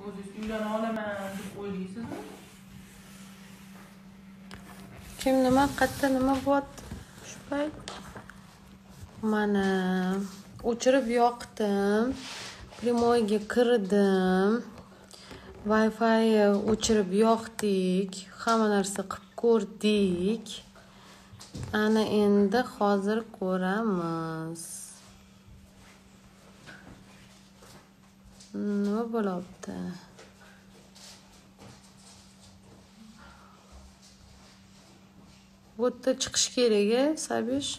o'zingiz uylana olaman deb o'ylaysizmi? Kim nima qayerda nima bo'lyapti shu payt? Mana o'chirib yoqdim. Primoyga kirdim. Wi-Fi o'chirib yoqdik. Hamma narsa qilib ko'rdik. Ana endi hozir ko'ramiz. Nima bo'lyapti? Bu yerda chiqish kerak-a, Sabish?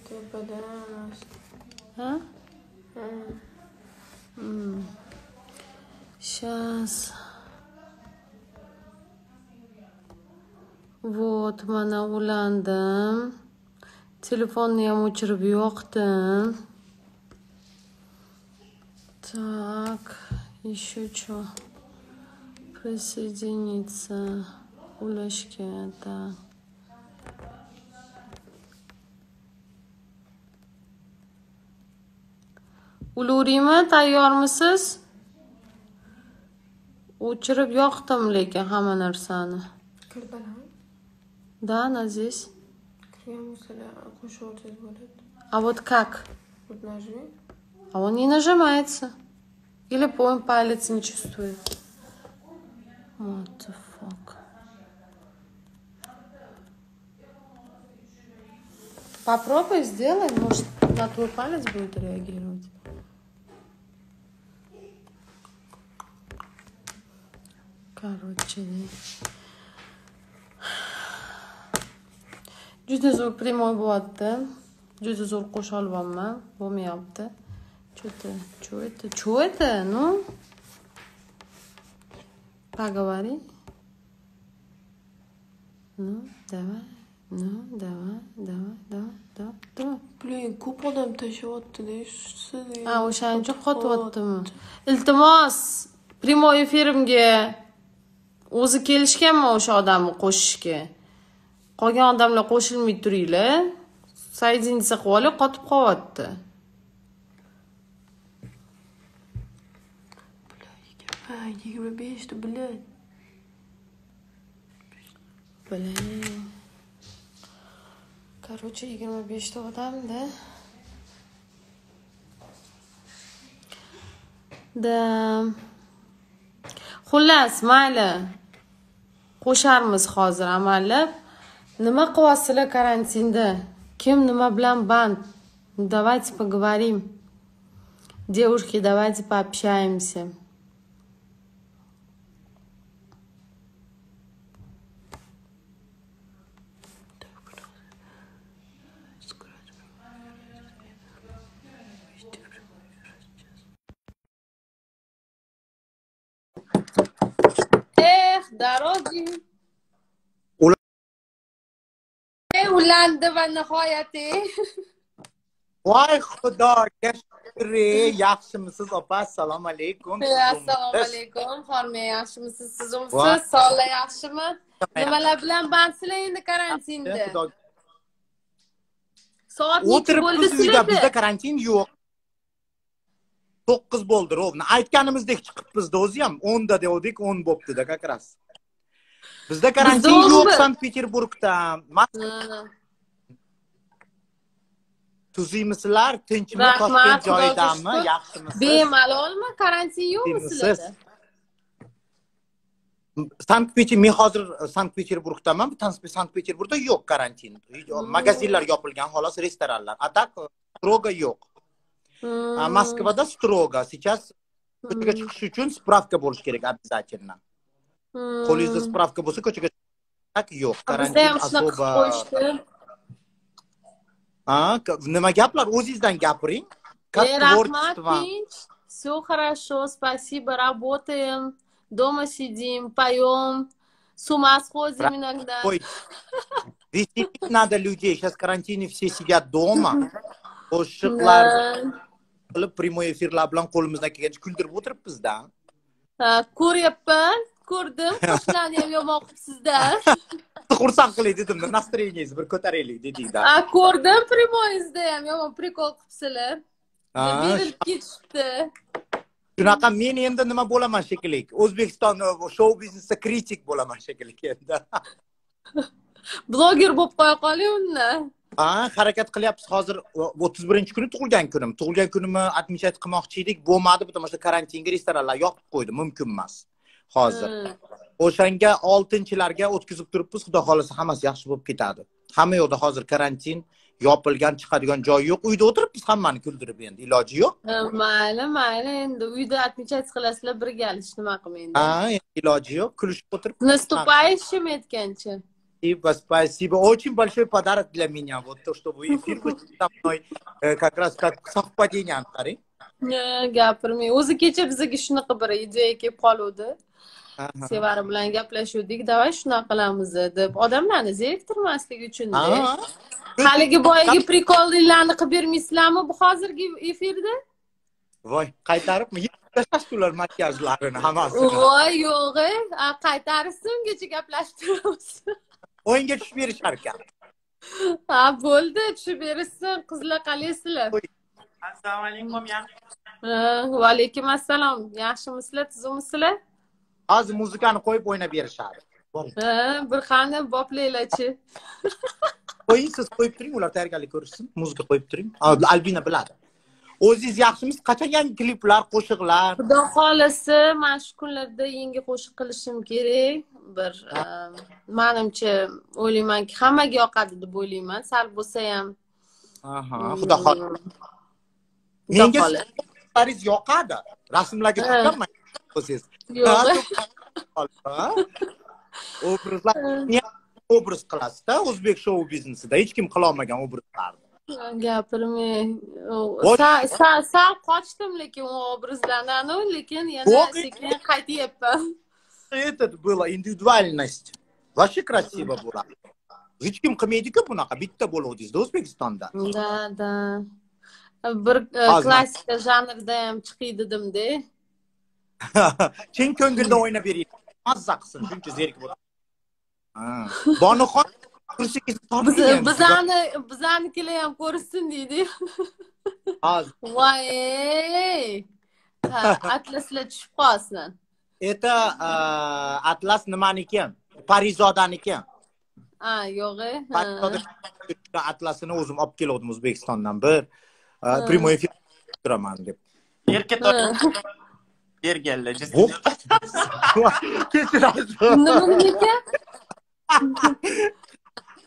Tepada. Ha? Сейчас. Вот, mana ulandim. Telefonni ham o'chirib yoqdim. Так, еще что? Присоединиться. Ulashga, так. Uluriymi? Tayyormisiz? O'chirib yoqdim lekin hamma narsani. Kirdilar. Да, Naziz. Kirgan bo'lsalar qo'shib o'tib bo'ladi. А вот как? Вот нажми. А он не нажимается. Или он палец не чувствует. What the fuck? Попробуй сделай, может на твой палец будет реагировать. Короче, juda zo'r primoy bo'lyapti. Juda zo'r qo'sha olganman. Bo'lmayapti. Что это? Ну? Поговори. Ну, давай. Ну, давай. Блин, ko'p odam tashyapti-da, shunisi. O'shaning uchun qotyaptimi? Iltimos, primoy efirimga o'zi kelishganmi o'sha odamni qo'shishga? Qolgan odamlar qo'shilmay turinglar. Soedinиться qilib olib, qotib qolyapti. Блядь, 25 ta, блядь. Блин. Короче, 25 ta odam-da. Da. Xullas, mayli. Qo'sharmiz hozir amallab. Nima qilyapsizlar karantinda? Kim nima bilan band? Давайте поговорим. Девушки, давайте пообщаемся. Дороги. Ulandi va nihoyati. Voy xudoga shukr, yaxshimisiz opa? Assalomu alaykum. Assalomu alaykum. Xormay, yaxshimisiz? Sizimsiz? Sog'lik yaxshimi? Nimalar bilan bandsizlar endi karantinda? Soat necha bo'ldi sizlarda? Bizda karantin yo'q. 9 bo'ldi, rovna. Aytganimizdek chiqibmiz-da, o'zi ham 10 da dedik, 10 bo'pti-da, как раз. Bizda karantin yo'q Sankt-Peterburgda. Tuzingmisizlar? Tinchmi? Toshkent joyidami? Yaxshimisiz? Bemalolmi? Karantin yo'qmi sizlarda? Men hozir Sankt-Peterburgdaman. Sankt-Peterburgda yo'q karantin. Magazinlar yopilgan, xolos restoranlar. A tak strogo yo'q. Moskvada strogo. Сейчас ko'chaga chiqish uchun spravka bo'lish kerak обязательно. Qo'lingizda spravka bo'lsa ko'chaga chiqsak yo'q. Karantin особо. Nima gaplar? O'zingizdan gapiring. Как творчество. Все хорошо, спасибо, работаем, дома сидим, поем, с ума сходим иногда. Веселить надо людей. Сейчас в карантине все сидят дома. Qo'shiqlar qilib, primoy efirlar bilan qo'limizdan kelgancha kuldirib o'tiribmiz-da. Ko'ryapman, ko'rdim. Qo'shlarni ham yomon qilibsiz-da. Xursand qilay dedim, nastroyeniyingizni bir ko'taraylik dedik-da. Ko'rdim, primoyingizda ham yomon prikol qilibsizlar. Berilib ketishdi. Shunaqa men endi nima bo'laman shekilli. O'zbekiston shou biznesida kritik bo'laman shekilli endi. Bloger bo'lib qo'ya qoling unda. Ha, harakat qilyapmiz. Hozir 31-kuni tug'ilgan kunim. Tug'ilgan kunimni отмечать qilmoqchi edik, bo'lmadi, потому что karantinga restoranlar yopib qo'ydi, mumkin emas. Hozir. O'shanga 6-larga o'tkazib turibmiz, xudo xolasa hammasi yaxshi bo'lib ketadi. Hamma yoqda hozir karantin, yopilgan, chiqadigan joy yo'q. Uyda o'tiribmiz, hammani kuldirib endi iloji yo'q. Mayli, endi uyda отмечать qilasizlar, birgalish nima qilmaydi. Ha, iloji yo'q, kulishib o'tirib. Наступающим aytganchi. Спасибо. Очень большой подарок для меня. Вот то, что вы эфир со мной, как раз как совпадение, qarang. Gapirmay. O'zi kecha bizga shunaqa bir ideya kelib qoluvdi. Sevara bilan gaplashuvdik, davay shunaqa qilamiz deb. Odamlarni zeriktirmaslik uchun de. Haligi boyagi prikollarni qilib bermaysizlarmi bu hozirgi efirda? Voy, qaytaribmi? Tashlash ular makiyajlarini hammasini. Voy, yo'q, qaytarsin, ungacha gaplashib turamiz. O'yinga tushib berishar ekan. Ha, bo'ldi, tushib bersin, qizlar qalaysizlar? Assalomu alaykum, yaxshi. Va alaykum assalom. Yaxshimisizlar, tuzukmisizlar? Hozir muzikani qo'yib o'ynab berishadi. Bir qani boplaylarchi. Qo'ying, siz qo'yib turing, ular tayyorgarlik ko'rishsin. Muzika qo'yib turing. Albina biladi. O'zingiz yaxshimisiz? Qachon yangi kliplar, qo'shiqlar? Xudo xolasa, mana shu kunlarda yangi qo'shiq qilishim kerak. Bir menimcha o'ylaymanki, hammaga yoqadi deb o'ylayman. Sal bo'lsa ham. Aha, xudo xolasa. Menga qo'shiqlaringiz yoqadi. Rasmlarga tushganman o'zingiz. Yo'q. Obrazlar, obraz qilasiz-da, o'zbek shou biznesida hech kim qila olmagan obrazlarni. Gapirmang. Sal qochdim lekin u obrazlardan, lekin yana sekin qaytyapman. Это была индивидуальность. Вообще красиво было. Hech kim qilmaydi-ku bunaqa, bitta bo'luvdingiz-da O'zbekistonda. Da. Bir klassika janrda ham chiqay dedim-da. Chin ko'ngilda o'ynab bering. Mazza qilsin, shuncha zerikib o'tirib. Bonuxon kursiga tortib. Bizanikilar ham ko'rsin deydi. Hozir. Voy. Atlaslar tushib qolsin. Это Atlas nimaniki? Parizodaniki. Yo'q. Atlasini o'zim olib keldim O'zbekistondan bir prямой efir turaman deb. Erkatoy berganlar. Kechirasiz. Nimaga?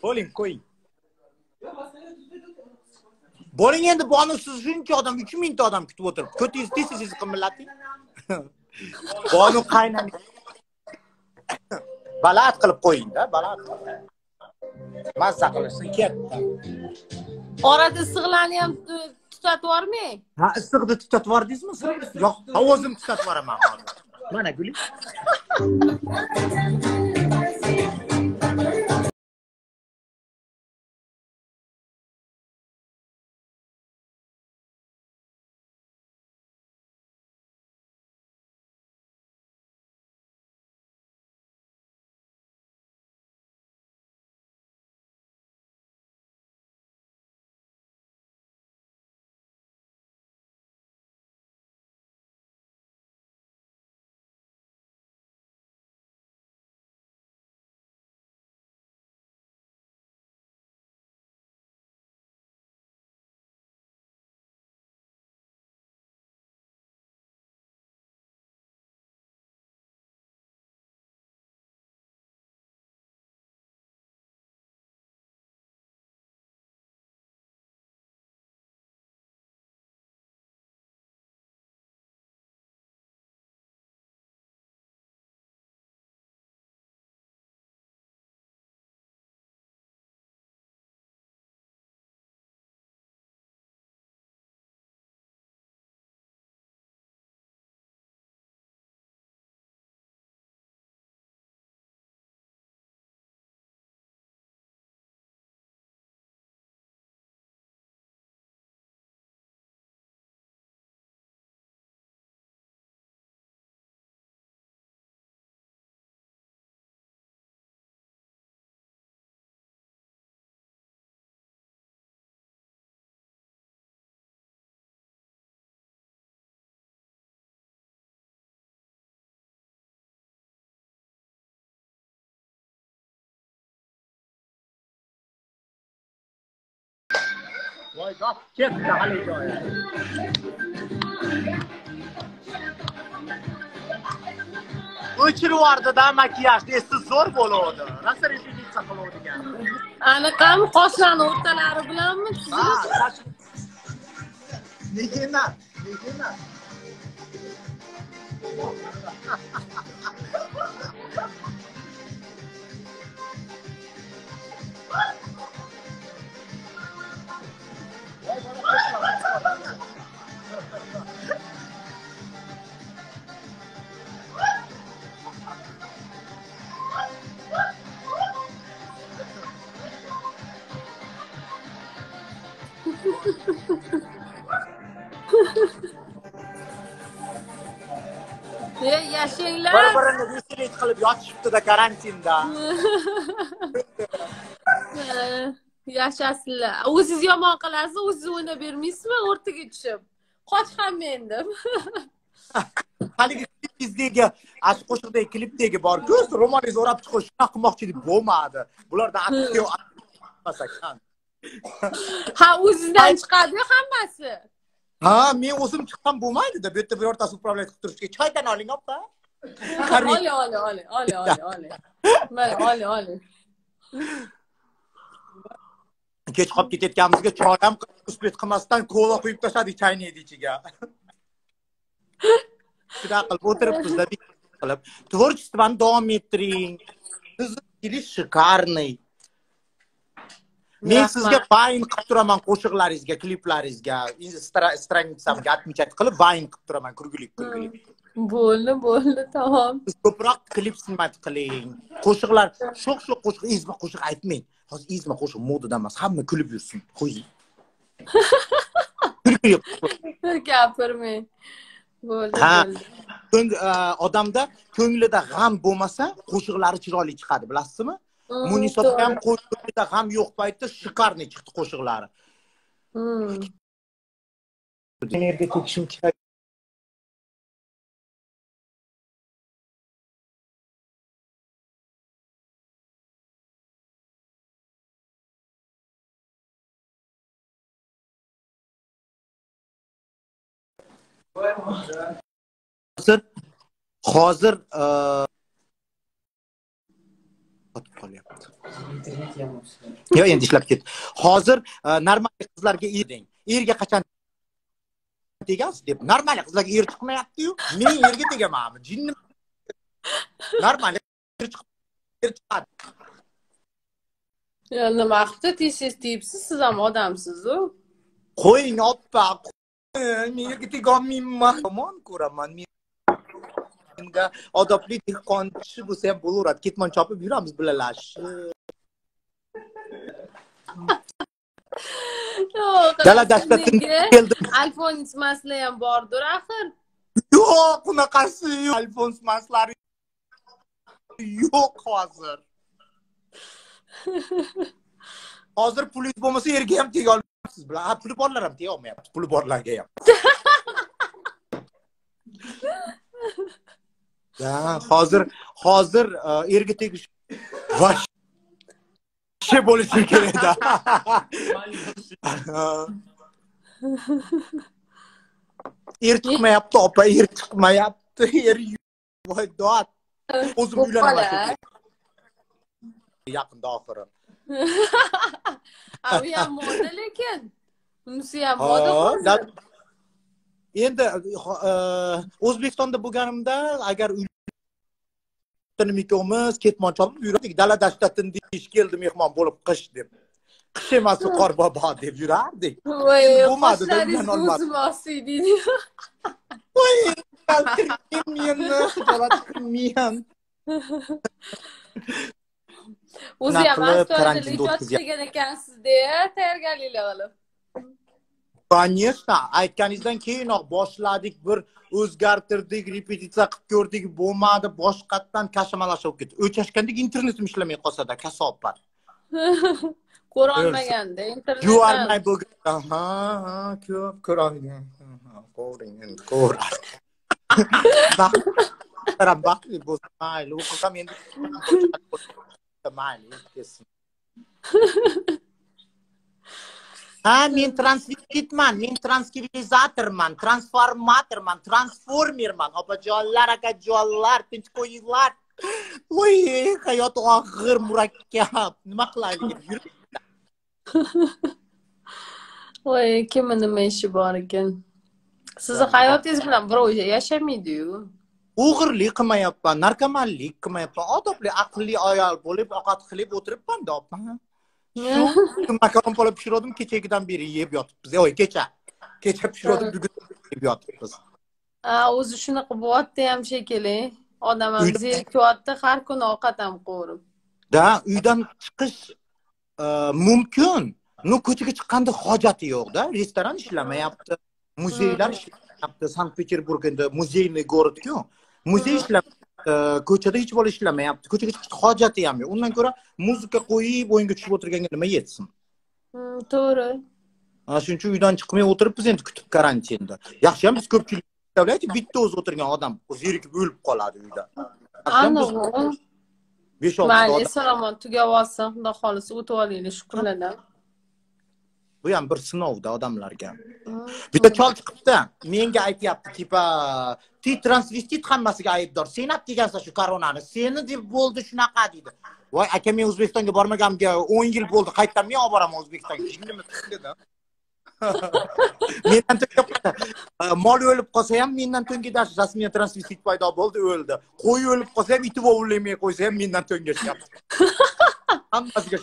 Bo'ling, qo'ying. Bo'ling endi bonusiz shuncha odam, 3000 ta odam kutib o'tiribdi. Ko'tingiz tez-tez qimirlating. Bonu qaynani. Balat qilib qo'ying-da, balat. Mazza qilishsin, katta. Orada issiqlarni ham tutatib yubormang. Ha, issiqni tutatib yubordingizmi? Yo'q, ovozimni tutatib yuboraman hozir. Mana guling. voy gap ketdi hali joyi. O'chirib yubordi-da makiyajni, esiz zo'r bo'ladi. Rosa repetitsiya qiladigan. Anaqami qoshlarni o'rtalari bilanmi tuzilib? Nega emas? Nega emas? Yashanglar. Bir-birini vesilik qilib yotishibdi-da karantinda. Yashasizlar. O'zingiz yomon qilasiz, o'zingiz o'ynab bermaysizmi o'rtaga tushib? Qoch ham mendim. Haligi klipizdagi, ash qo'shiqdagi klipdagi bor-ku, ro'molingizni o'rab chiqish shunaqa qilmoqchi deb bo'lmadi. Bularda aktyor ekan. Ha, o'zingizdan chiqadi hammasi. Ha, men o'zim chiqqan bo'lmaydi-da. Bu yerda birortasi upravlять qilib turishga. Choydan oling, opa. Oli. Mana oli. Kech qolib ketayotganimizga choy ham uspet qilmasdan kola quyib tashladik chaynaydi ichiga. Shunday qilib o'tiribmiz-da qilib. Tvorчествоni davom ettiring. Siz shikarniy. Men sizga vayn qilib turaman qo'shiqlaringizga, kliplaringizga, stranitsamga отмечать qilib vayn qilib turaman, kurgulik. Bo'ldi, tamom. Siz ko'proq klip snimat qiling. Qo'shiqlar, sho'x qo'shiq, izma qo'shiq aytmang. Hozir izma qo'shiq modada emas, hamma kulib yursin. Qo'ying. Gapirmang. Bo'ldi. Odamda ko'nglida g'am bo'lmasa, qo'shiqlari chiroyli chiqadi, bilasizmi? Munisotda ham qo'shiqda g'am yo'q paytda shikarniy chiqdi qo'shiqlari. Energiya tegishim kerak. Hozir qolyapti. Yo'q, endi ishlab ketdi. Hozir normal qizlarga eding. Erga qachon tegasiz deb. Normal qizlarga er chiqmayapti-yu. Men erga tegamanmi? Jinni. Normal er chiqadi. Ya nima qilibdi? Tez deyibsiz, siz ham odamsiz-ku. Qo'ying, oppa. Men erga tegolmayman. Yomon ko'raman. Menga odobli dehqonchi bo'lsa ham bo'laveradi. Ketmon chopib yuramiz bilalashib. Dala dashtatdan keldim. Alfons maslar ham bordir axir. Yo'q, unaqasi yo'q. Alfons maslari yo'q hozir. Hozir pulingiz bo'lmasa erga ham tega olmaysiz bilan. Ha, puli borlar ham tega olmayapti. Puli borlarga ham. Ya, hozir erga tegish vahshiy bo'lishi kerak-da. Er chiqmayapti, opa, er chiqmayapti. Er voy dod. O'zim uylanaman. Yaqinda oxiri. Ha, u ham moda lekin. Unisi ham moda. Endi O'zbekistonda bo'lganimda agar uylanib ikkovimiz ketmon chopib yurardik, dala dashtatdan deyish keldi mehmon bo'lib qish deb. Qish emas qor bobo deb yurardik. Voy, bo'lmadi, qoshlaringiz o'zim osiydi. Voy, kaltirmiyamni, jo'ratmiyam. O'zi ham astoydil ijod qilgan ekansiz-da, tayyorgarliklar qilib. Конечно, aytganingizdan keyinoq boshladik, bir o'zgartirdik, repetitsiya qilib ko'rdik, bo'lmadi, boshqatdan kashamalashib olib ketdi. O'chashgandek internetim ishlamay qolsa-da, kasobat. Ko'ra olmaganda internetdan. Juarmay bo'lgan. Ha, ko'p ko'rolgan. Ko'ring, ko'r. Baxtli bo'lsa, mayli, o'qisam endi mayli, kesin. Ha, men transvestitman, men transkivilizatorman, transformatorman, transformerman. Opajonlar, akajonlar, tinch qo'yinglar. Voy, hayot og'ir, murakkab. Nima qilaylik? Voy, kimni nima ishi bor ekan. Sizni hayotingiz bilan birov yashamaydi-yu. O'g'irlik qilmayapman, narkomanlik qilmayapman. Odobli, aqlli ayol bo'lib, ovqat qilib o'tiribman-da, opa. Shu makaron palov pishirdim, kechagidan beri yeb yotibmiz. Yo'q, kecha pishirdim, bugun yeb yotibmiz. O'zi shunaqa bo'lyapti ham shekilli. Odam ham zerikyapti, har kuni ovqat ham qo'rib. Da, uydan chiqish mumkin. No, ko'chaga chiqqanda hojati yo'q-da. Restoran ishlamayapti, muzeylar ishlamayapti. Sankt-Peterburgda muzeyni город-ku. Muzey ishlamayapti, ko'chada hech bola ishlamayapti. Ko'chaga chiqish hojati ham yo'q. Undan ko'ra muzika qo'yib, o'yinga tushib o'tirganga nima yetsin? To'g'ri. Shuning uchun uydan chiqmay o'tiribmiz endi kutib karantinda. Yaxshi ham biz ko'pchilik davlat bitta o'zi o'tirgan odam zerikib o'lib qoladi uyda. Aniq. 5-6 Mayli, odam. eson-omon tugab olsin, xudo xolisi o'tib olinglar, shukrlanam. Bu ham bir sinovda odamlarga. Bitta chol chiqibdi, menga aytyapti, tipa, "Ti transvestit hammasiga aybdor. Sen olib kelgansan shu koronani. Seni deb bo'ldi shunaqa" dedi. Voy, aka, men O'zbekistonga bormaganimga 10 yil bo'ldi. Qayerdan men olib boraman O'zbekistonga? Nima dedi? Mendan to'ngga mol o'lib qolsa ham mendan to'ngga dash rasmiy transvestit paydo bo'ldi, o'ldi. Qo'y o'lib qolsa ham itib ovullamay qo'ysa ham mendan to'nggashyapti. Hammasiga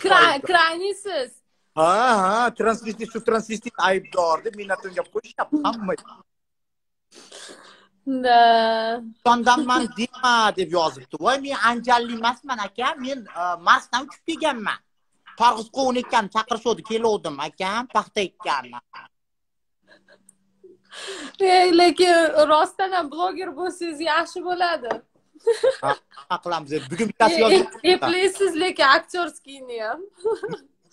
Kraynisiz. Ha, transvestit aybdor deb mendan to'ngga qo'yishyapti hamma. Da. Sondanman dema deb yozibdi. Voy, men anjalli emasman aka, men Marsdan uchib kelganman. Targ'iz qovun ekan, chaqirishdi, keldim akam, paxta ekanman. Lekin rostdan ham bloger bo'lsangiz yaxshi bo'ladi. Ha, qilamiz. Bugun bittasi yozib. Eplaysiz, lekin aktyorskiyni ham.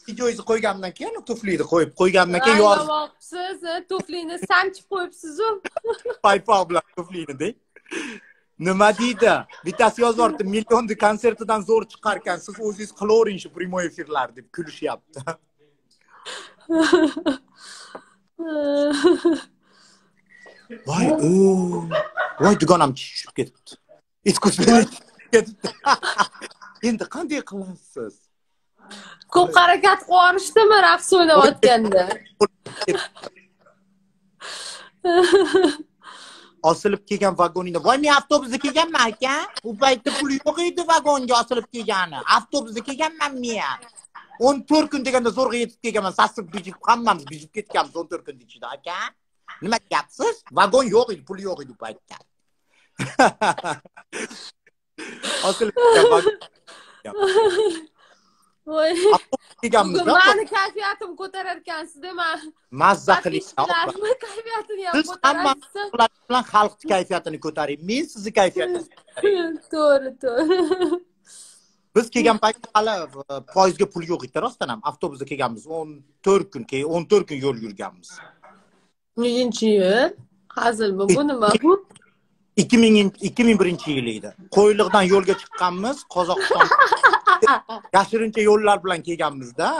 Videoyizni qo'ygandan keyin tuflini qo'yib qo'ygandan keyin yozib. Siz tuflini sanchib qo'yibsiz-ku. Paypal bilan tuflini deng. Nima deydi? Bittasi yozyapti, millionni konsertidan zo'r chiqar ekan, siz o'zingiz qilavering shu primoy efirlar deb kulishyapti. Voy, voy, dugonam tushib ketibdi. Iskusveniy ketibdi. Endi qanday qilasiz? Ko'p harakat qilishdimi raqs o'ynayotganda? Osilib kelgan vagoningda. Voy, men avtobusda kelganman aka. U paytda pul yo'q edi vagonga osilib kelgani. Avtobusda kelganman men. 14 kun deganda zo'rg'a yetib kelganman. Sasib bijib hammamiz bijib ketganmiz 14 kun ichida aka. Nima deyapsiz? Vagon yo'q edi, pul yo'q edi u paytda. Osilib kelgan vagon. Voy. Kelganmiz. Meni kayfiyatim ko'tarar ekansiz, men. Mazza qilishni. Kayfiyatini ham Siz hamma ko'tarasiz. bilan xalq kayfiyatini ko'taring. Men sizni kayfiyatingizni ko'taring. To'g'ri. Biz kelgan paytda hali poyezdga pul yo'q edi, rostdan ham. Avtobusda kelganmiz. 14 kun yo'l yurganmiz. Nechinchi yil? Hazilmi? Bu nima bu? 2001 yil edi. Qo'yliqdan yo'lga chiqqanmiz, Qozog'iston yashirincha yo'llar bilan kelganmiz-da.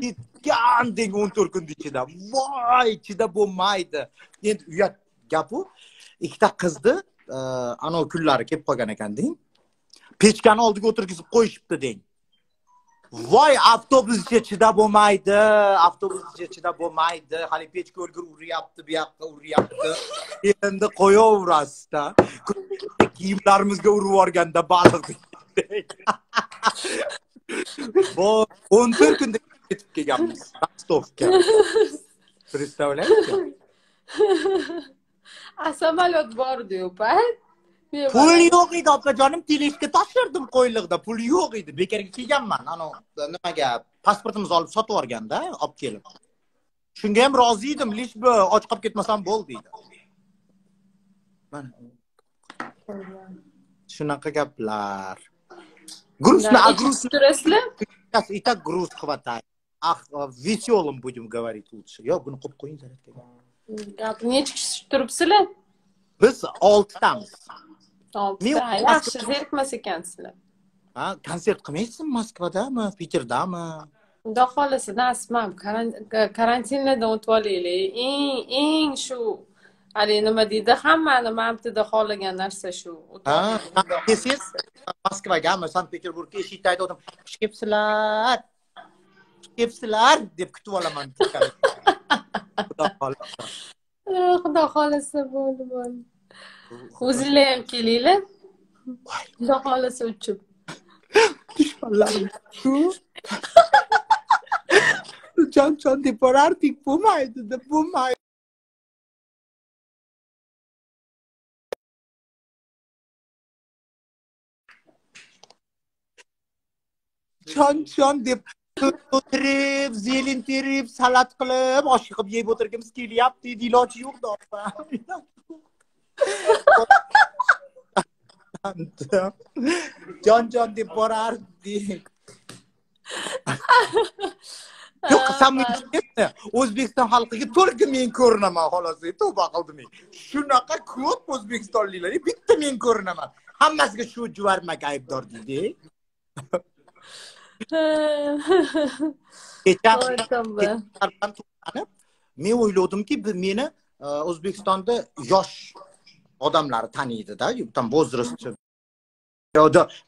Ketgan deng 14 kun ichida. Voy, ichida bo'lmaydi. Endi uyat gapu, ikkita qizni ana kunlari kelib qolgan ekan deng. Pechkani oldiga o'tirgizib qo'yishibdi deng. Voy, avtobus ichida chidab bo'lmaydi, Hali pechka o'rgir uryapti, bu yoqqa uryapti. Endi qo'yaverasiz-da. Kiyimlarimizga urib yuborganda baliq. Voy, 14 kunda ketib kelganmiz. Rostovga. Представляете? Samolyot bordi-yu, payt. Pul yo'q edi, opajonim, teleshga topshirdim Qo'yliqda. Pul yo'q edi. Bekarga kelganman. Nimaga pasportimizni olib sotib yuborganda, olib kelib. Shunga ham rozi edim, lish bu och qolib ketmasam bo'ldi deydi. Mana shunaqa gaplar. Stressli? Итак, груз хватает. Ах, веселым будем говорить лучше. Yo'q, buni qo'yib qo'ying zaryadkaga. Gap necha kishi turibsizlar? Biz 6 tamiz. 6 ta. Yaxshi, zerikmas ekansizlar. Ha, konsert qilmaysizmi Moskvadami, Piterdami? Xudo xohlasa nasibam karantinlardan o'tib olaylik. Eng shu haligi nima deydi, hammani mamtida xohlagan narsa shu. Kelsangiz Moskvaga, Sankt-Peterburgga eshikda aytdim, xush kelibsizlar. Xush kelibsizlar deb kutib olaman. Xudo xohlasa. Xudo xohlasa bo'ldi. O'zinglar ham kelinglar. Xudo xohlasa uchib. Dushmanlarim shu. Jon deb borardik, bo'lmaydi deb bo'lmaydi. Jon deb o'tirib, zelin terib, salat qilib, osh qilib yeb o'tirgimiz kelyapti, iloji yo'q-da. Jon deb borardik. Yo'q, samimiyatni O'zbekiston xalqiga to'liq men ko'rinaman, xolos. Tavba qildim. Shunaqa ko'p o'zbekistonliklar, bitta men ko'rinaman. Hammasiga shu juvarmak aybdor deydi. Men o'ylovdimki, meni O'zbekistonda yosh odamlar taniydi-da, tam возрастchi.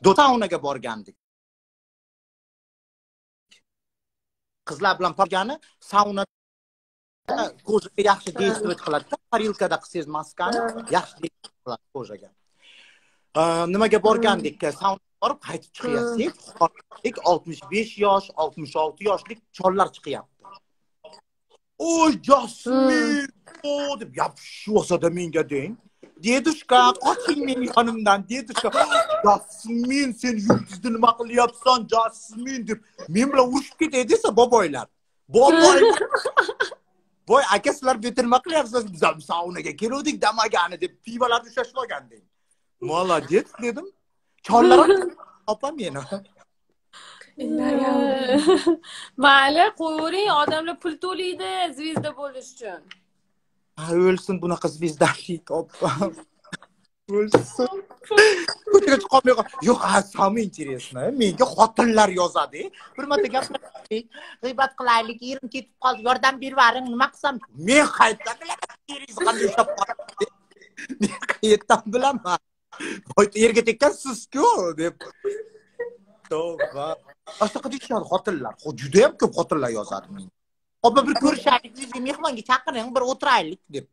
Dotaunaga borgandik. Qizlar bilan borgani saunada ko'zaga yaxshi действовать qiladi-da. Parilkada qilsangiz maskani yaxshi действовать qiladi ko'zaga. Nimaga borgandik? Saunaga borib qaytib chiqyapsiz. 65 yosh, 66 yoshlik chollar chiqyapti. Oy, Jasmin, deb yopishib olsa-da menga deng. Dedushka, qoching men yonimdan, dedushka. Jasmin, sen yulduzni nima qilyapsan, Jasmin deb men bilan urushib ketay desa boboylar. Voy, aka sizlar bu yerda nima qilyapsiz? Biz ham saunaga keldik damagani deb pivolarni ushlashib olgandek. Молодец dedim. Chollar opa meni. Mayli, qo'ying, odamlar pul to'laydi zvezda bo'lish uchun. O'lsin bunaqa zvezdalik opa. O'lsin. Ko'chaga chiqolmay qol. Yo'q, samimiy интересно. Menga xotinlar yozadi. Bir marta gaplashdik. G'iybat qilaylik, yerim ketib qoldi, yordam bervaring, nima qilsam? Men qayerdan bilaman? Yeringiz qanday ushlab qoldi? Men qayerdan bilaman? Voy, yerga tekkan siz-ku deb. Tavba. Boshqa deyishadi xotinlar. Juda ham ko'p xotinlar yozadi menga. Opa bir ko'rishaylik, bizga mehmonga chaqiring, bir o'tiraylik deb.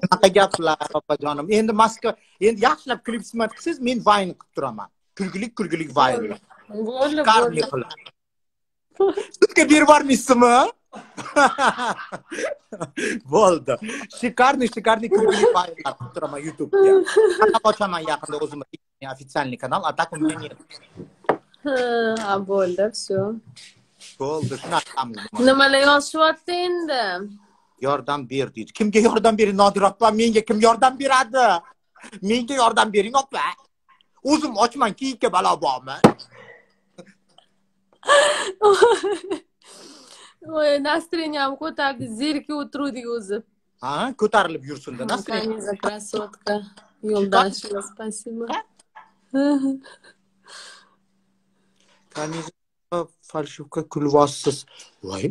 Qanaqa gaplar opajonim. Endi Moskva, endi yaxshilab klip xizmat qilsangiz, men vayn qilib turaman. Kulgulik vayn. Bo'ldi. Sutga berib yubormaysizmi? Bo'ldi. Shikarniy kulgulik vaynlar qilib turaman YouTube'ga. Qanaqa ochaman yaqinda o'zim ofitsialniy kanal, a так у меня нет. Ha, bo'ldi, всё. Bo'ldi, shunaqamiz. Nimalar yozishyapti endi? Yordam ber deydi. Kimga yordam bering, Nodir opa? Menga kim yordam beradi? Menga yordam bering, opa. O'zim ochman, kiyikka balo bormi? Voy, настроением ko'tardi, zerikib o'tirdik o'zi. Ha, ko'tarilib yursin-da, Настроение красотка. Yo'ldan shuna, спасибо. Kamiza falshivka kulvosiz. Voy,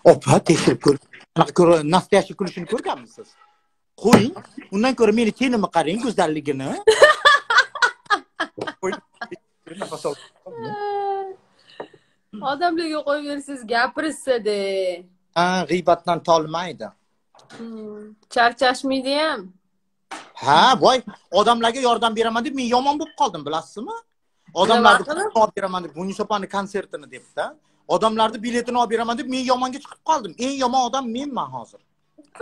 opa, tekshirib ko'r. Nastoyashi kulishini ko'rganmisiz? Qo'ying, undan ko'ra meni tenimni qarang, go'zalligini. Nafas ol. Odamlarga qo'yversiz, gapirishsa-da. Ha, g'iybatdan tolmaydi. Charchashmaydi ham. Ha, voy, odamlarga yordam beraman deb men yomon bo'lib qoldim, bilasizmi? Odamlarga pul olib beraman deb, Bunyus opani konsertini deb-da. Odamlarning biletini olib beraman deb men yomonga chiqib qoldim. Eng yomon odam menman hozir.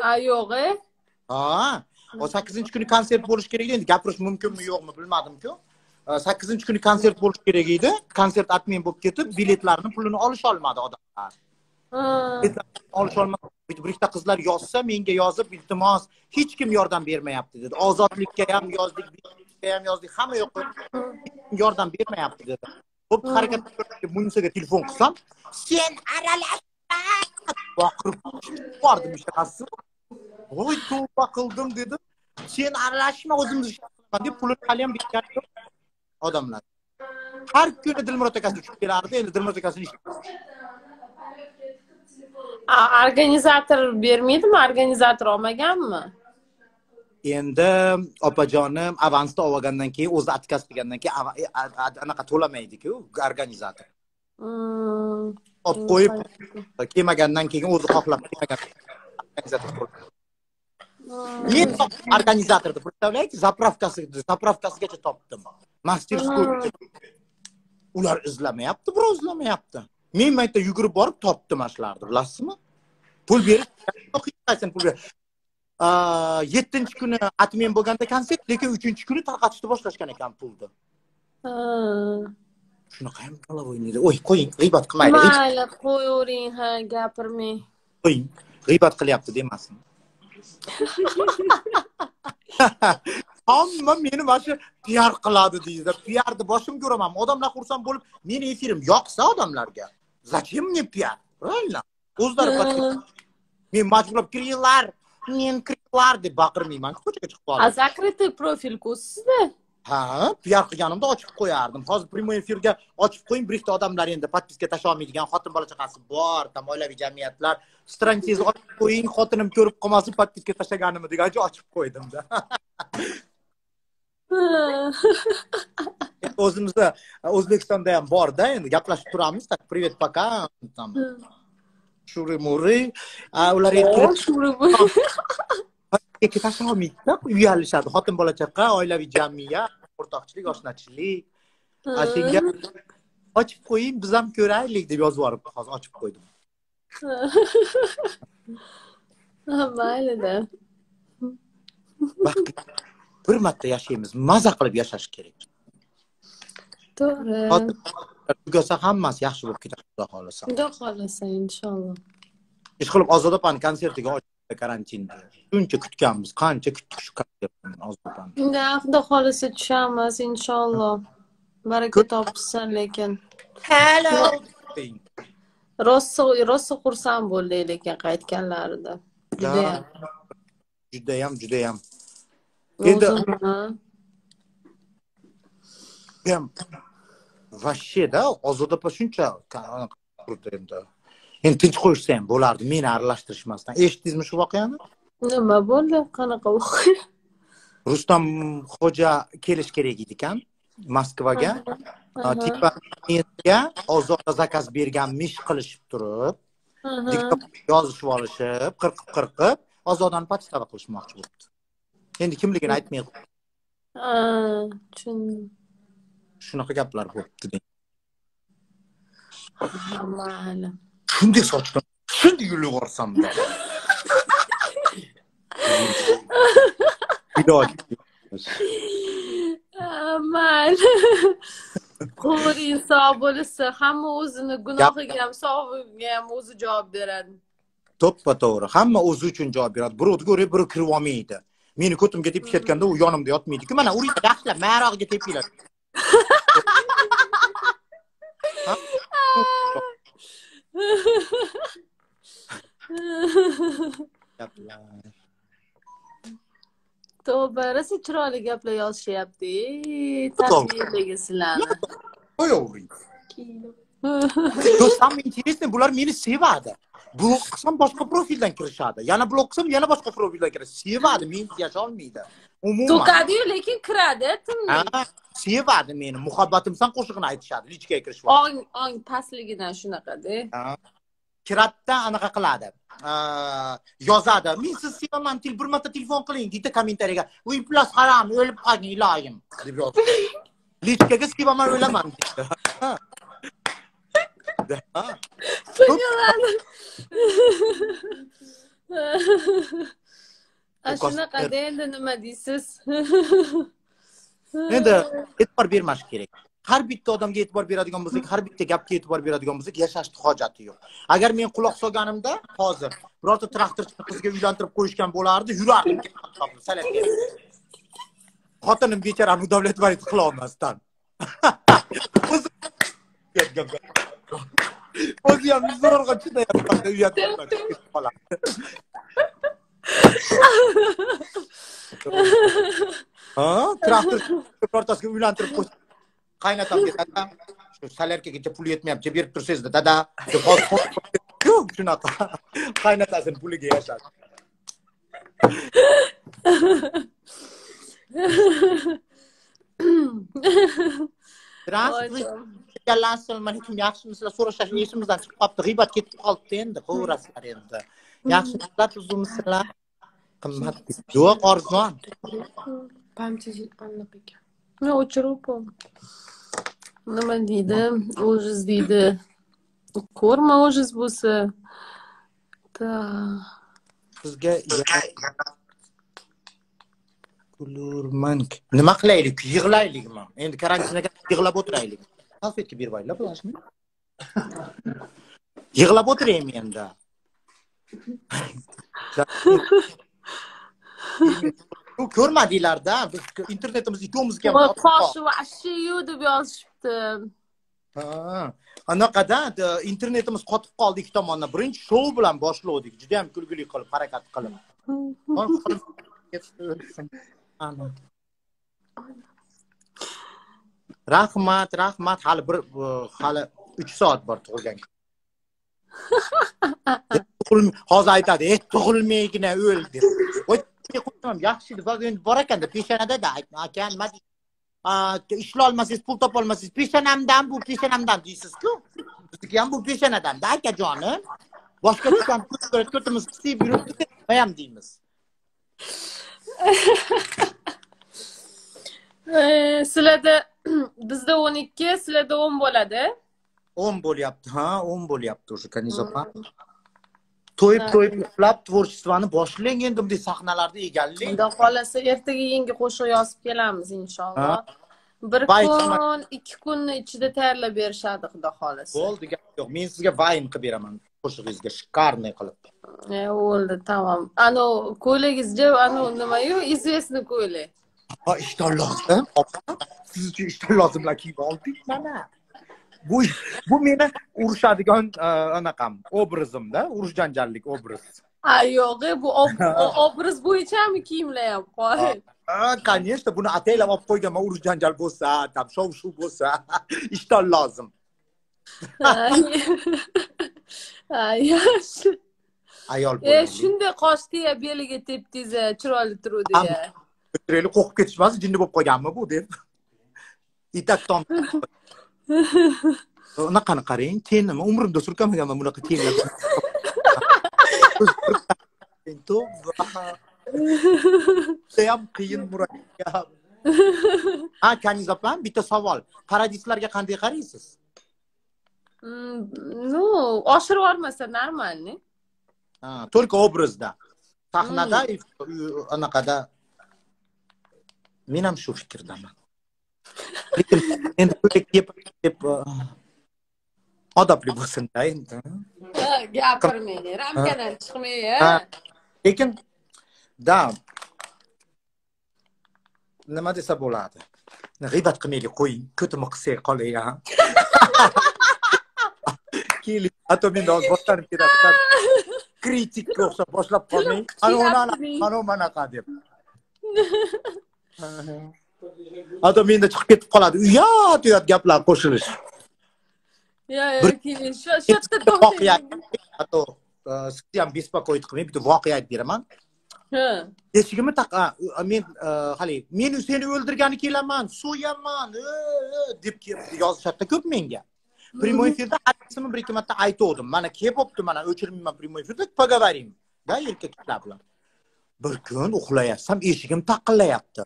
Ha, yo'q-e? Ha, o 8-kuni konsert bo'lish kerak edi. Gapirish mumkinmi, yo'qmi bilmadim-ku. 8-kuni konsert bo'lish kerak edi. Konsert admin bo'lib ketib, biletlarning pulini olisha olmadi odamlar. Olisha olmadi. Bir ikkita qizlar yozsa, menga yozib, iltimos, hech kim yordam bermayapti dedi. Ozodlikka ham yozdik, biletga ham yozdik, hamma yo'q. Yordam bermayapti dedi. Xo'p, harakat qilib Munsaga telefon qilsam, sen aralashma. Baqirib bordim ishaqasi. voy tavba qildim dedim. Sen aralashma o'zimiz ish qilaman deb pulini hali ham bergani yo'q odamlar. Har kuni Dilmurod akasi uchib kelardi, endi Dilmurod akasini ish. Organizator bermaydimi? Organizator olmaganmi? Endi opajonim avansda olgandan keyin o'zi отказ qilgandan keyin anaqa to'lamaydi-ku organizator. Olib qo'yib kelmagandan keyin o'zi xohlab kelmagan organizator. Men organizatorni представляете, zapravkasigacha topdim. Masterskoy. Ular izlamayapti, biroz izlamayapti. Men mayta yugurib borib topdim ashlarni, bilasizmi? Pul berib, qaysin pul berib. 7-kuni atmen bo'lganda konsert, lekin 3-kuni tarqatishni boshlashgan ekan pulni. Shunaqa ham qilib o'ynaydi. O'y, qo'ying, g'iybat qilmaydi. Mayli, qo'yavering, ha, gapirmang. Qo'ying, g'iybat qilyapti demasin. Hamma meni mana shu PR qiladi deydi. PRni boshim ko'raman. Odamlar xursand bo'lib, meni efirim yoqsa odamlarga. Zачем мне PR? Правильно? O'zlari men majburlab kiringlar, men kiringlar deb baqirmayman. Ko'chaga chiqib qolaman. Закрытый profil-ku sizda? Ha, PR qilganimda ochib qo'yardim. Hozir prямой efirga ochib qo'ying, bir ikkita odamlar endi podpiska tasha olmaydigan xotin bola chaqasi bor, oilaviy jamiyatlar. Stranchizni ochib qo'ying, xotinim ko'rib qolmasin, podpiska tashlaganimni degancha ochib qo'ydim-da. O'zimizda O'zbekistonda ham bor-da, endi gaplashib turamiz. Tak, привет, пока. Tam. Shuri-muri, ular Ikki tashlamaydi-da, uyalishadi. Xotin bola chaqa, oilaviy jamiyat, o'rtoqchilik, oshnachilik. Senga ochib qo'ying, biz ham ko'raylik deb yozib yuborib, hozir ochib qo'ydim. Mayli-da. Bir marta yashaymiz, maza qilib yashash kerak. To'g'ri. Tugasa hammasi yaxshi bo'lib ketadi, xudo xolasa. Xudo xolasa, inshaalloh. Ish qilib Ozoda opani konsertiga ochdi karantinda. Shuncha kutganmiz, qancha kutdik shu konsertni Ozoda opani. Endi Xudo xolasa tushamiz, inshaalloh. Baraka topsin lekin. Hello. Rosa xursand bo'ldik lekin qaytganlarida. Judayam. Endi ham vashsheda Ozoda opa shuncha qurdi endi. Endi tinch qo'yishsa ham bo'lardi, meni aralashtirishmasdan. Eshitdingizmi shu voqeani? Nima bo'ldi? Qanaqa voqea? Rustam xo'ja kelish kerak edi ekan Moskvaga. Tipa menga Ozoda zakaz berganmish qilishib turib, yozishib olishib, qirqib, Ozodani podstava qilishmoqchi bo'libdi. Endi kimligini aytmay qo'ydi. Tushundim. Shunaqa gaplar bo'libdi. Mayli. Shunday sochdim, shunday yulib yuborsam-da. Mayli. Qo'ri inson bo'lsa, hamma o'zini gunohiga ham, savobiga ham o'zi javob beradi. To'ppa-to'g'ri. Hamma o'zi uchun javob beradi. Birovni ko'rib, biri kirib olmaydi. Meni ko'timga tepib ketganda u yonimda yotmaydi-ku. Mana uringlar yaxshilab, marog'iga tepinglar. Tavba, rosa chiroyli gaplar yozishyapti. Tarbiyalaga sizlarni. Qo'yavering. Samim интересно, bular meni sevadi. Blok qilsam boshqa profildan kirishadi. Yana blok qilsam yana boshqa profildan kiradi. Sevadi, men yasha olmaydi. Umuman. To'qadi-yu, lekin kiradi, tinmay. Sevadi meni. Muhabbatimsan qo'shig'ini aytishadi. Lichkaga kirishib. Ong pastligidan shunaqa-da. Kiratda anaqa qiladi. Yozadi. Men sizni sevaman, bir marta telefon qiling deydi kommentariyaga. Uy plus haram, o'lib qolgin iloyim deb yozadi. Lichkaga sevaman, o'laman deydi. Tushunadi. Shunaqa-da endi nima deysiz? Endi e'tibor bermash kerak. Har bitta odamga e'tibor beradigan bo'lsak, har bitta gapga e'tibor beradigan bo'lsak, yashashning hojati yo'q. Agar men quloq solganimda hozir birorta traktorchini qizga uylantirib qo'yishgan bo'lardi, yurardim. Xotinim bechorani udovletворить qila olmasdan. O'zi ham zo'rg'a chidayapti, uyatga qoladi. Ha, traktor o'rtasiga uylantirib qo'y. Qaynatamga dada, shu salarkaga pul yetmayapti, berib tursangiz dada. Yo'q, shunaqa. Qaynatasini puliga yashadi. Assalomu alaykum, yaxshimisizlar? So'rashning esimizdan chiqib qolibdi. G'iybat ketib qolibdi endi, qo'vrasizlar endi. Yaxshimisizlar, tuzumsizlar? Qimmat. Yo'q, arzon. Pamchisi anaqa ekan. Men o'chirib nima deydi? O'jiz deydi. Ko'rma o'jiz bo'lsa. Sizga kulurmank. Nima qilaylik? Yig'laylikmi? Endi karantinga yig'lab o'tiraylik. Salfetka berib aylar, bo'lashmi? Yig'lab o'tiraymi endi? Ko'rmadinglar-da, biz internetimiz ikkovimizga ham qoshi vashiyu deb yozishibdi. Ha, anaqada internetimiz qotib qoldi ikki tomondan. Birinchi shou bilan boshladik. Juda ham kulgili qilib, harakat qilib. Rahmat, hali 3 soat bor tug'ilgan. Hozir aytadi, tug'ilmaygina o'ldi. Voy, qo'ydim, yaxshi edi. Endi bor ekanda peshonada-da, aka, nima deysiz? Ishla olmasangiz, pul topa olmasangiz, peshonamdan deysiz-ku. Bizga ham bu peshonadan-da, akajonim. Boshqa tushgan ko'rtimiz qisib yuribdi, nima ham deymiz. Sizlarda bizda 12, sizlarda 10 bo'ladi. 10 bo'lyapti, ha, 10 bo'lyapti o'sha kanizopa. To'yib uxlab tvorчествоni boshlang endi bunday sahnalarda egallang. Xudo xolasa ertaga yangi qo'shiq yozib kelamiz inshaalloh. Bir kun, 2 kunni ichida tayyorlab berishadi xudo xolasa. Bo'ldi, gap yo'q. Men sizga vayn qilib beraman qo'shig'ingizga shkarniy qilib. Bo'ldi, tamam. Ano ko'ylagingizga nimayu, известный ko'ylak. Ha, ishton lozim. Siz uchun ishton lozimlar kiyib oldik mana. Bu meni urushadigan anaqam, obrazimda, urush janjallik obraz. Yo'q, bu obraz bo'yichami kiyimlar ham qo'y. Конечно, buni ataylab olib qo'yganman, urush janjal bo'lsa, tam shov-shuv bo'lsa, ishton lozim. Yaxshi. Ayol bo'ladi. Shunday qoshtiya beliga tepdingiz, chiroyli turdi-ya. O'tiraylik, qo'rqib ketishmas, jinni bo'lib qolganmi bu deb. Itakton. Unaqani qarang, tenimi umrimda surkamaganman bunaqa tenlar. Ham qiyin murakkab. Kaniz opam, bitta savol. Paradislarga qanday qaraysiz? Oshirib olmasa normalni. Только obrazda. Sahnada, anaqada men ham shu fikrdaman. Lekin endi deb odobli bo'lsin-da endi. Gapirmang, ramkadan chiqmang. Lekin nima desa bo'ladi? G'iybat qilmaylik, qo'ying, ko'timi qilsak qolay-a. Keling, ato men boshlanib ketadi. Kritikka o'xshab boshlab qolmang. Ana manaqa deb. Ato menda chiqib ketib qoladi. Uyat gaplar qo'shilish. Keyin shu yerda to'xtang. Ato sizni ham bespokоить qilmang, bitta voqea aytib beraman. Eshigimni men seni o'ldirgani kelaman, so'yaman, deb yozishadi ko'p menga. Prямой efirda hadisini bir ikki marta aytdim. Mana kelibdi, mana o'chirmayman prямой efirda, поговорим. Da erkaklar bilan. Bir kun uxlayapsam, eshigim taqillayapti.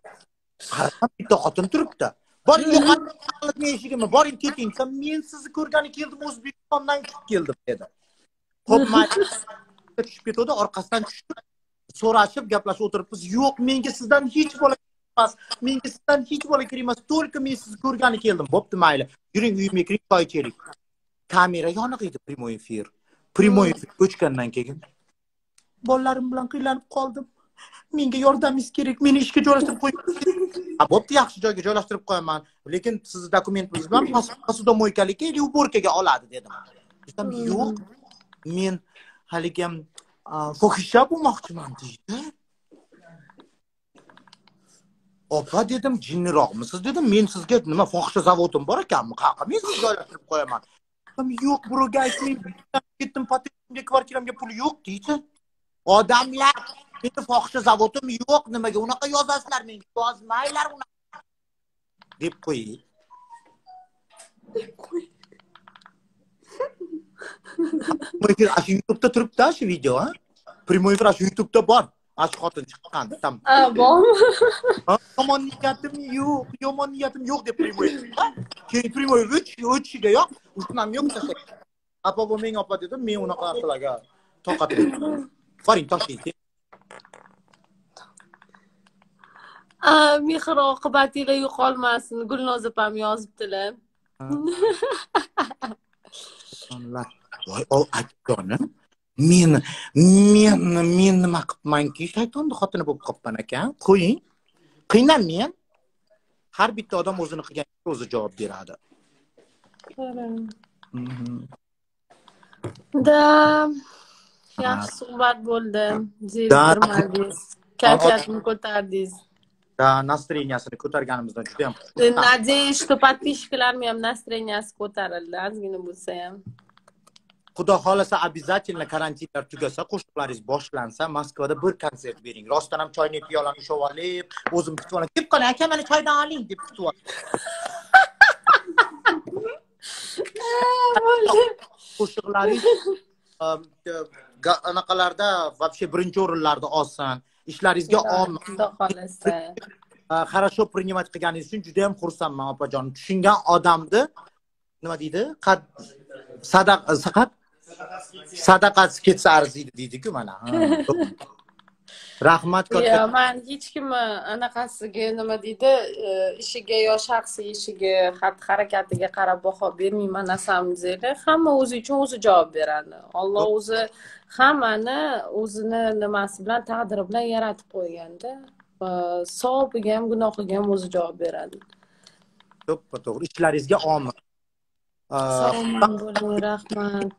Qarasam, bitta xotin turibdi. Boring, yo'qotib eshigimni, boring keting. Men sizni ko'rgani keldim, O'zbekistondan keldim dedi. Xo'p, mayli. Tushib ketdi, orqasidan tushdi. So'rashib, gaplashib o'tiribmiz. Yo'q, menga sizdan hech bola emas. Menga sizdan hech bola kerak emas. To'lka men sizni ko'rgani keldim. Bo'pti, mayli. Yuring, uyimga kiring, choy ichaylik. Kamera yoniq edi, prямой efir. Prямой efir o'chgandan keyin bolalarim bilan qiynalib qoldim. Menga yordamingiz kerak. Meni ishga joylashtirib qo'ying. Bo'pti, yaxshi joyga joylashtirib qo'yaman. Lekin sizni dokumentingiz bilan посудомойкаlikka или уборкаga oladi dedim. Yo'q. Men haligam fohisha bo'lmoqchiman deydi. Opa dedim, jinniroqmisiz dedim. Men sizga nima fohisha zavodim bor ekanmi? Qayoqqa men sizga joylashtirib qo'yaman. Yo'q, birovga aytmang. Ketdim, patentimga, kvartiramga pul yo'q deydi. Odamlar, meni fohisha zavodim yo'q, nimaga unaqa yozasizlar menga? Yozmanglar unaqa deb qo'y. Shu YouTube'da turibdi shu video, ha? Prямой эфир shu YouTube'da bor. Ash xotin chiqqan. Tam. Bormi? Yomon niyatim yo'q deb prямой. Keyin prямой 3 ga yo'q, ushunam yo'q tashlab. Apa bu menga opa dedim, men unaqa narsalarga toqat yo'q. Qoring tashlaydi. Mehr oqibatinglar yo'qolmasin. Gulnoz opam yozibdilar. Allah. Voy, aytganim. Men nima qilibmanki, shaytonning xotini bo'lib qolibman ekan. Qo'ying. Qiynalmayman. Har bitta odam o'zini qilganiga o'zi javob beradi. Da yaxshi suhbat bo'ldi. Zeriktirmadingiz. Kayfiyatni ko'tardingiz. Da, настроениясini ko'targanimizdan juda ham. Надеюсь, что подписчиklarim ham настроенияsi ko'tarildi, ozgina bo'lsa ham. Xudo xolasa обязательно karantinlar tugasa, qo'shiqlaringiz boshlansa, Moskvada bir konsert bering. Rostdan ham choyni piyolani ushlab olib, o'zim kutib olaman. Kelib qoling, aka, meni choydan oling deb kutib olaman. Qo'shiqlaringiz anaqalarda вообще birinchi o'rinlarda olsin. Ishlaringizga omad. Xudo xolasa. Хорошо принимать qilganingiz uchun juda ham xursandman, opajon. Tushungan odamni nima deydi? Sadaqasi ketsa arziydi deydi-ku mana. Rahmat katta. Yo'q, men hech kimni anaqasiga nima deydi, ishiga yo shaxsiy ishiga, xatti-harakatiga qarab baho bermayman nasamizga. Hamma o'zi uchun o'zi javob beradi. Alloh o'zi hammani o'zini nimasi bilan, taqdiri bilan yaratib qo'yganda, savobiga ham, gunohiga ham o'zi javob beradi. To'g'ri, ishlaringizga omad. Salomat bo'ling, rahmat.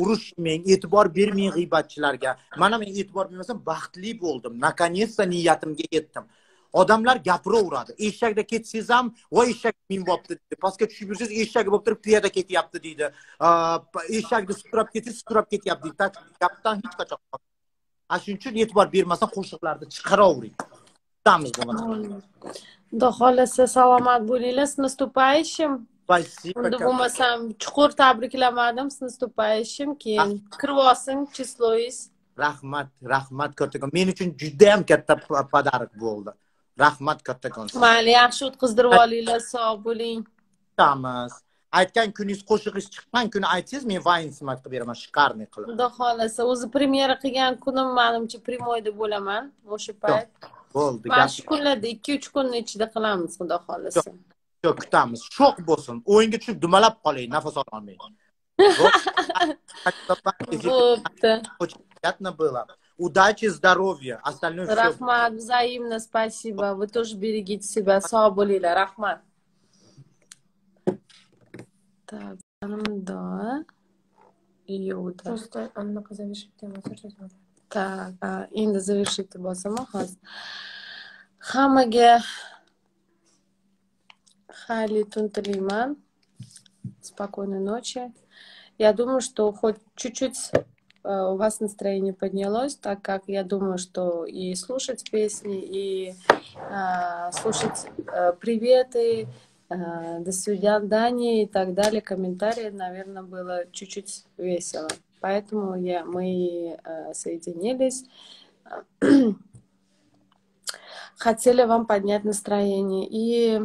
Urushmang, e'tibor bermang g'iybatchilarga. Mana men e'tibor bermasam baxtli bo'ldim. Наконец-то niyatimga yetdim. Odamlar gapiraveradi. Eshakda ketsangiz ham, "Voy eshak minbopti" deydi. Pastga tushib yursangiz, eshak bo'lib turib piyoda ketyapti deydi. Eshakni sudrab ketsangiz, sudrab ketyapti deydi. Gapdan hech qachon. Shuning uchun e'tibor bermasdan qo'shiqlarni chiqaravering. Kutamiz buni. Xudo xolasa salomat bo'linglar. S наступающим. Спасибо. Unda bo'lmasam chuqur tabriklamadim. S наступающим. Keyin kirib olsin chisloyingiz. Rahmat kattakon. Men uchun juda ham katta pодарок bo'ldi. Rahmat kattakon. Mayli, yaxshi o'tkazdirib olinglar, sog' bo'ling. Kutamiz. Aytgan kuningiz, qo'shig'ingiz chiqqan kuni aytsangiz, men vayn xizmat qilib beraman, shkarniy qilib. Xudo xolasa, o'zi premyera qilgan kunim menimcha primoyda bo'laman, o'sha payt. Bo'ldi. Mana shu kunlarda 2-3 kunning ichida qilamiz, xudo xolasa. Yo'q, kutamiz. Sho'q bo'lsin. O'yinga tushib dumalab qoling, nafas olmay. Bo'pti. Приятно было. Удачи, здоровья. Остальное все. Rahmat, взаимно, спасибо. Вы тоже берегите себя. Sog' bo'linglar, rahmat. Так, да. Yo'da. Просто anaqa завершить temasi. Так, endi завершить bo'lsam, hozir. Hammaga xayrli tun tilayman. Спокойной ночи. Я думаю, что хоть чуть-чуть у вас настроение поднялось, так как я думаю, что и слушать песни, и слушать приветы, до свидания и так далее, комментарии, наверное, было чуть-чуть весело. Поэтому мы соединились. Хотели вам поднять настроение. И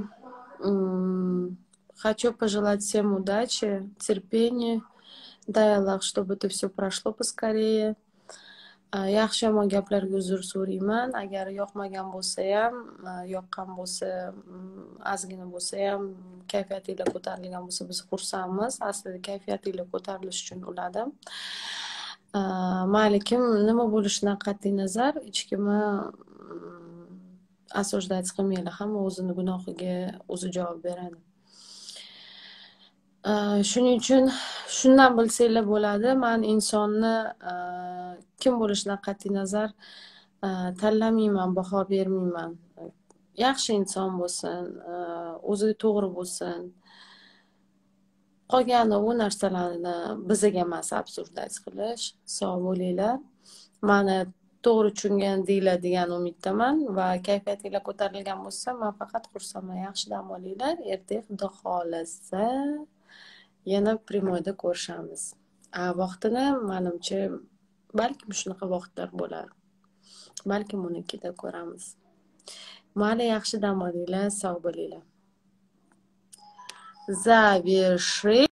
хочу пожелать всем удачи, терпения. Дай Аллах, чтобы это все прошло поскорее. Yaxshi yomon gaplarga uzr so'rayman. Agar yoqmagan bo'lsa ham, yoqqan bo'lsa, ozgina bo'lsa ham, kayfiyatinglar ko'tarilgan bo'lsa, biz xursandmiz. Aslida kayfiyatinglar ko'tarilishi uchun uladi. Mayli, kim nima bo'lishidan qat'iy nazar, hech kimni осуждать qilmaylar. Hamma o'zini gunohiga o'zi javob beradi. Shuning uchun shundan bilsanglar bo'ladi. Men insonni kim bo'lishidan qat'iy nazar tanlamayman, baho bermayman. yaxshi inson bo'lsin, o'ziga to'g'ri bo'lsin. Qolgani u narsalarni bizga emas absurdize qilish. Sog' bo'linglar. Mani to'g'ri tushungan deyiladigan umiddaman va kayfiyatinglar ko'tarilgan bo'lsa, men faqat xursandman. Yaxshi dam olinglar. Ertaga Xudo xolasa yana primoyda ko'rishamiz. Vaqtini menimcha balkim shunaqa vaqtlar bo'lar. Balkim unikida ko'ramiz. Mayli, yaxshi dam olinglar, sog' bo'linglar. Zavershit.